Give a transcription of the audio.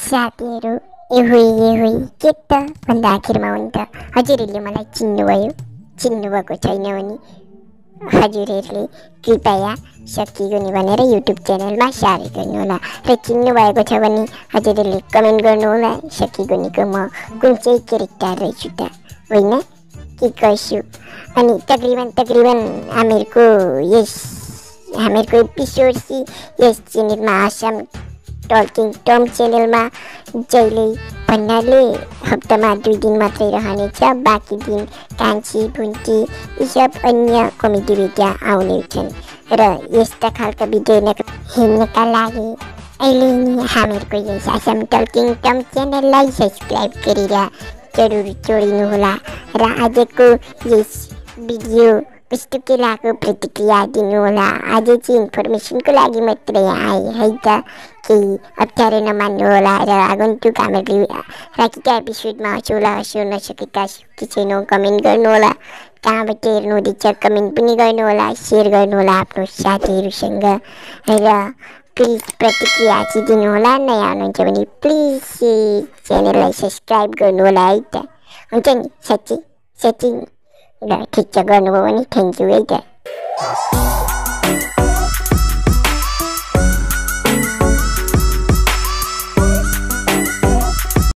साथीहरू ए हुई के त भन्दा आखिरमा हुन्छ। हजुरहरूले मलाई चिन्नुभएको छैन भने हजुरहरूले कृपया सकिएको नि भनेर युट्युब च्यानलमा सार्च गर्नुहोला र चिन्नुभएको छ भने हजुरहरूले कमेन्ट गर्नुहोला सकिएको निको म कुन चाहिँ क्यारेक्टर रहेछु त होइन के गर्छु। अनि तकरिबन हामीहरूको एपिसोड यस च्यानलमा आसाम टकिङ टम च्यानलमा जहिले भन्नाले हप्तामा 2 दिन मात्रै रहनेछ। बाँकी दिन कान्छी भुन्टी यी सब अन्य कमेडी भिडियो आउने छन् र यस्ता खालका भिडियो हेर्नका लागि अहिले नि हामीहरूको यस आसाम टकिङ टम च्यानललाई सब्सक्राइब गरेर जरुर जोडिनुहोला र आजको यस भिडियो कस्तो के लाग्यो प्रतिक्रिया दिनुहोला। आज चाहिँ इन्फर्मेसनको लागि मात्रै आए है त, केही अप्ठ्यारो नमान्नुहोला र आगन्तुक हामीले राखेका एपिसोडमा हँसौँ नसकेका कि छैनौँ कमेन्ट गर्नुहोला। कहाँबाट हेर्नुहुँदैछ कमेन्ट पनि गर्नुहोला, सेयर गर्नुहोला आफ्नो साथीहरूसँग र प्लिज प्रतिक्रिया चाहिँ दिनुहोला। नयाँ हुनुहुन्छ भने प्लिज च्यानललाई सब्सक्राइब गर्नुहोला है त। हुन्छ नि साँच्चै ल ठिक छ, गर्नुभयो भने थ्याङ्क यू है त।